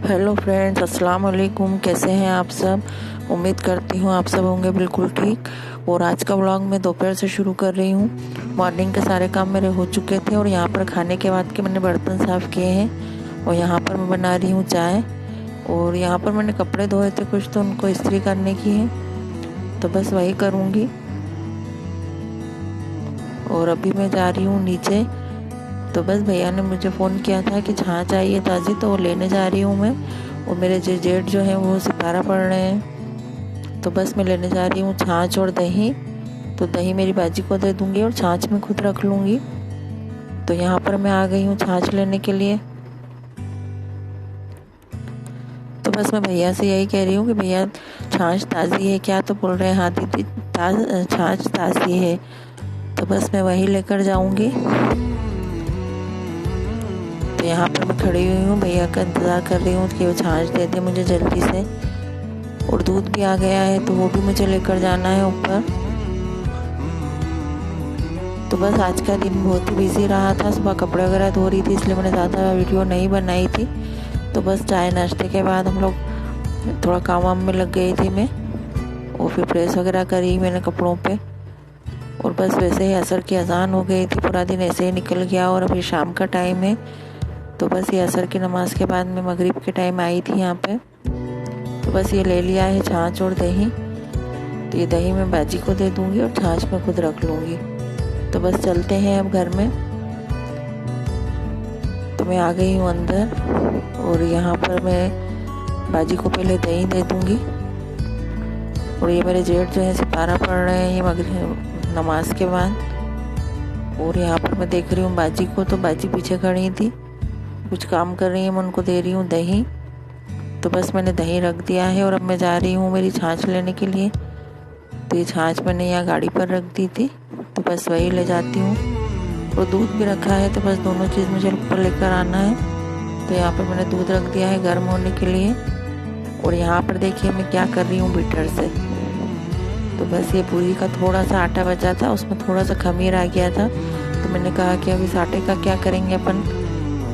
Hello friends, अस्सलाम वालेकुम। कैसे हैं आप सब? उम्मीद करती हूँ आप सब होंगे बिल्कुल ठीक। और आज का व्लॉग मैं दोपहर से शुरू कर रही हूँ। मॉर्निंग के सारे काम मेरे हो चुके थे और यहाँ पर खाने के बाद के मैंने बर्तन साफ़ किए हैं और यहाँ पर मैं बना रही हूँ चाय। और यहाँ पर मैंने कपड़े धोए थे कुछ, तो उनको इस्त्री करने की है, तो बस वही करूँगी। और अभी मैं जा रही हूँ नीचे, तो बस भैया ने मुझे फ़ोन किया था कि छाछ चाहिए ताज़ी, तो वो लेने जा रही हूँ मैं। और मेरे जेठ जो हैं वो सितारा पढ़ रहे हैं, तो बस मैं लेने जा रही हूँ छाछ और दही। तो दही मेरी बाजी को दे दूँगी और छाछ मैं खुद रख लूँगी। तो यहाँ पर मैं आ गई हूँ छाछ लेने के लिए। तो बस मैं भैया से यही कह रही हूँ कि भैया छाछ ताज़ी है क्या? तो बोल रहे हैं हाँ दीदी छाछ ताज़ी है। तो बस मैं वही लेकर जाऊँगी। तो यहाँ पर मैं खड़ी हुई हूँ, भैया का इंतज़ार कर रही हूँ कि वो छाछ दे दे मुझे जल्दी से। और दूध भी आ गया है, तो वो भी मुझे लेकर जाना है ऊपर। तो बस आज का दिन बहुत ही बिजी रहा था। सुबह कपड़े वगैरह धो रही थी, इसलिए मैंने ज़्यादा वीडियो नहीं बनाई थी। तो बस चाय नाश्ते के बाद हम लोग थोड़ा काम वाम में लग गई थी मैं। और फिर प्रेस वगैरह करी मैंने कपड़ों पे। और बस वैसे ही असर की अजान हो गई थी, पूरा दिन ऐसे ही निकल गया। और अभी शाम का टाइम है, तो बस ये असर की नमाज़ के बाद मैं मगरिब के टाइम आई थी यहाँ पे। तो बस ये ले लिया है छाछ और दही। तो ये दही मैं बाजी को दे दूँगी और छाछ मैं खुद रख लूँगी। तो बस चलते हैं अब घर में। तो मैं आ गई हूँ अंदर और यहाँ पर मैं बाजी को पहले दही दे दूँगी। और ये मेरे जेठ जो है सितारा पढ़ रहे हैं ये मगरिब नमाज के बाद। और यहाँ पर मैं देख रही हूँ बाजी को, तो बाजी पीछे खड़ी थी, कुछ काम कर रही है, मैं उनको दे रही हूँ दही। तो बस मैंने दही रख दिया है और अब मैं जा रही हूँ मेरी छाछ लेने के लिए। तो ये छाछ मैंने यहाँ गाड़ी पर रख दी थी, तो बस वही ले जाती हूँ। और दूध भी रखा है, तो बस दोनों चीज़ मुझे ऊपर लेकर आना है। तो यहाँ पर मैंने दूध रख दिया है गर्म होने के लिए। और यहाँ पर देखिए मैं क्या कर रही हूँ बीटर से। तो बस ये पूरी का थोड़ा सा आटा बचा था, उसमें थोड़ा सा खमीर आ गया था। तो मैंने कहा कि अब इस आटे का क्या करेंगे अपन,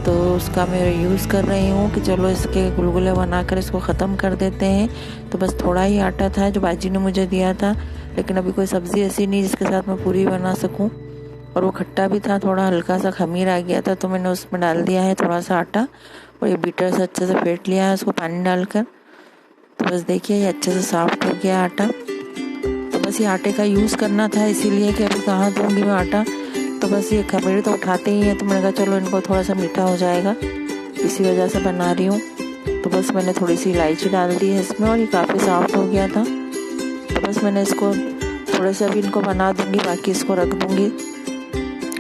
तो उसका मैं यूज़ कर रही हूँ कि चलो इसके गुलगुले बनाकर इसको ख़त्म कर देते हैं। तो बस थोड़ा ही आटा था जो बाजी ने मुझे दिया था, लेकिन अभी कोई सब्ज़ी ऐसी नहीं जिसके साथ मैं पूरी बना सकूँ। और वो खट्टा भी था, थोड़ा हल्का सा खमीर आ गया था, तो मैंने उसमें डाल दिया है थोड़ा सा आटा। और ये बीटर से अच्छे से फेंट लिया है उसको पानी डालकर। तो बस देखिए ये अच्छे से सॉफ्ट हो गया आटा। तो बस ये आटे का यूज़ करना था, इसीलिए कि अभी कहाँ दूँगी मैं आटा। तो बस ये खमीर तो उठाते ही हैं, तो मैंने कहा चलो इनको थोड़ा सा मीठा हो जाएगा, इसी वजह से बना रही हूँ। तो बस मैंने थोड़ी सी इलायची डाल दी है इसमें और ये काफ़ी सॉफ्ट हो गया था। तो बस मैंने इसको थोड़े से अभी इनको बना दूँगी, बाकी इसको रख दूँगी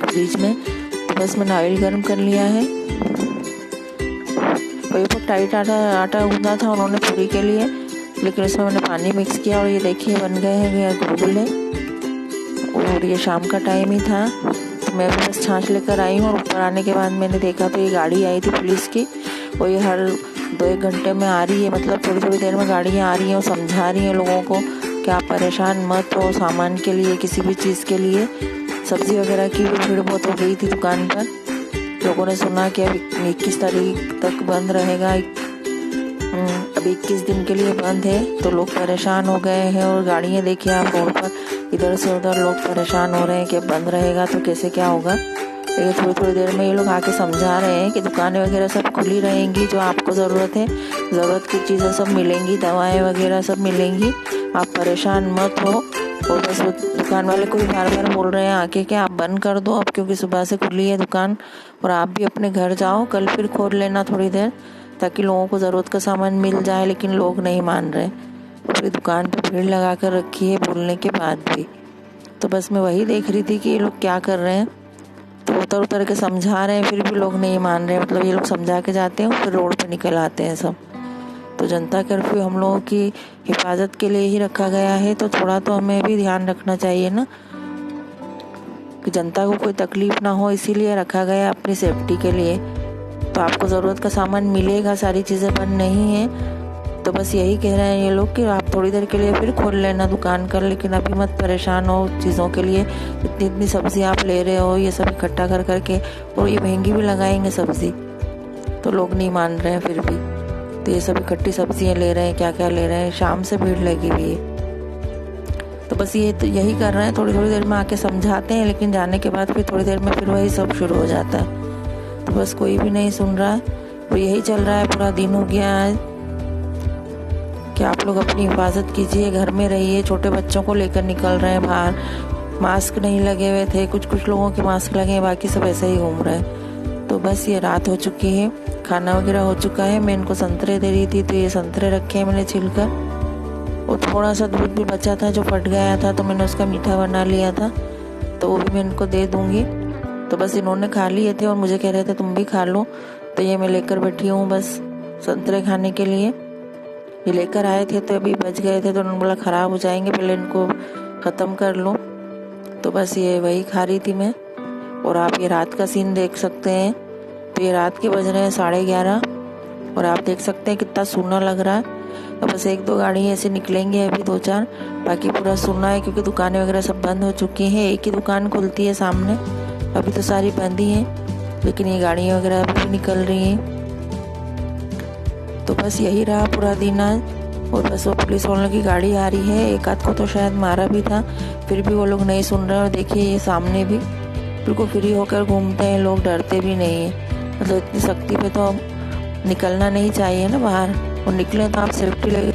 फ्रिज में। तो बस मैंने ऑयल गर्म कर लिया है। और ये बहुत टाइट आटा गूंदा था उन्होंने पूरी के लिए, लेकिन इसमें मैंने पानी मिक्स किया और ये देखिए बन गए हैं ये गुलगुले। और ये शाम का टाइम ही था, तो मैं भी बस छाछ लेकर आई हूँ। और ऊपर आने के बाद मैंने देखा तो ये गाड़ी आई थी पुलिस की, और ये हर 2-1 घंटे में आ रही है, मतलब थोड़ी थोड़ी देर में गाड़ियाँ आ रही हैं और समझा रही हैं लोगों को कि आप परेशान मत हो सामान के लिए, किसी भी चीज़ के लिए। सब्ज़ी वगैरह की भी भीड़ बहुत हो गई थी दुकान पर। लोगों ने सुना कि अब 21 तारीख तक बंद रहेगा, अभी 21 दिन के लिए बंद है। तो लोग परेशान हो गए हैं और गाड़ियाँ देखिए आप रोड पर इधर से उधर लोग परेशान हो रहे हैं कि बंद रहेगा तो कैसे क्या होगा। लेकिन थोड़ी थोड़ी देर में ये लोग आके समझा रहे हैं कि दुकानें वगैरह सब खुली रहेंगी, जो आपको ज़रूरत है, ज़रूरत की चीज़ें सब मिलेंगी, दवाएं वगैरह सब मिलेंगी, आप परेशान मत हो। और बस वो दुकान वाले को भी बार बार बोल रहे हैं आके कि आप बंद कर दो अब, क्योंकि सुबह से खुली है दुकान और आप भी अपने घर जाओ, कल फिर खोल लेना थोड़ी देर, ताकि लोगों को ज़रूरत का सामान मिल जाए। लेकिन लोग नहीं मान रहे, पूरी दुकान पर भीड़ लगा कर रखी है बोलने के बाद भी। तो बस मैं वही देख रही थी कि ये लोग क्या कर रहे हैं। तो उतर उतर के समझा रहे हैं, फिर भी लोग नहीं मान रहे, मतलब ये लोग समझा के जाते हैं फिर रोड पे निकल आते हैं सब। तो जनता कर्फ्यू हम लोगों की हिफाजत के लिए ही रखा गया है, तो थोड़ा तो हमें भी ध्यान रखना चाहिए ना कि जनता को कोई तकलीफ ना हो, इसीलिए रखा गया अपनी सेफ्टी के लिए। तो आपको ज़रूरत का सामान मिलेगा, सारी चीज़ें बंद नहीं हैं। तो बस यही कह रहे हैं ये लोग कि आप थोड़ी देर के लिए फिर खोल लेना दुकान कर, लेकिन अभी मत परेशान हो चीज़ों के लिए। इतनी इतनी सब्ज़ी आप ले रहे हो, ये सब इकट्ठा कर के, और ये महंगी भी लगाएंगे सब्ज़ी, तो लोग नहीं मान रहे हैं फिर भी। तो ये सब इकट्ठी सब्जियां ले रहे हैं, क्या क्या ले रहे हैं, शाम से भीड़ लगी हुई है। तो बस ये तो यही कर रहे हैं, थोड़ी थोड़ी देर में आके समझाते हैं, लेकिन जाने के बाद फिर थोड़ी देर में फिर वही सब शुरू हो जाता है। तो बस कोई भी नहीं सुन रहा है, और यही चल रहा है। पूरा दिन हो गया आज कि आप लोग अपनी हिफाजत कीजिए, घर में रहिए। छोटे बच्चों को लेकर निकल रहे हैं बाहर, मास्क नहीं लगे हुए थे, कुछ लोगों के मास्क लगे हैं, बाकी सब ऐसे ही घूम रहे हैं। तो बस ये रात हो चुकी है, खाना वगैरह हो चुका है। मैं इनको संतरे दे रही थी, तो ये संतरे रखे हैं मैंने छिलकर, और थोड़ा सा दूध भी बचा था जो फट गया था, तो मैंने उसका मीठा बना लिया था, तो वो भी मैं इनको दे दूंगी। तो बस इन्होंने खा लिए थे और मुझे कह रहे थे तुम भी खा लो, तो ये मैं लेकर बैठी हूँ बस संतरे खाने के लिए। ये लेकर आए थे तो अभी बच गए थे, तो उन्होंने बोला ख़राब हो जाएंगे, पहले इनको ख़त्म कर लो। तो बस ये वही खा रही थी मैं। और आप ये रात का सीन देख सकते हैं। तो ये रात के बज रहे हैं 11:30, और आप देख सकते हैं कितना सूना लग रहा है। तो बस 1-2 गाड़ी ऐसे निकलेंगे अभी, 2-4, बाकी पूरा सूना है क्योंकि दुकानें वगैरह सब बंद हो चुकी हैं। एक ही दुकान खुलती है सामने, अभी तो सारी बंद ही हैं, लेकिन ये गाड़ियाँ वगैरह अभी भी निकल रही हैं। तो बस यही रहा पूरा दिन आज। और बस वो पुलिस वालों की गाड़ी आ रही है, एक आध को तो शायद मारा भी था, फिर भी वो लोग नहीं सुन रहे। और देखिए ये सामने भी बिल्कुल फ्री होकर घूमते हैं लोग, डरते भी नहीं है। मतलब इतनी सख्ती पे तो निकलना नहीं चाहिए ना बाहर, और निकले तो आप सेफ्टी ले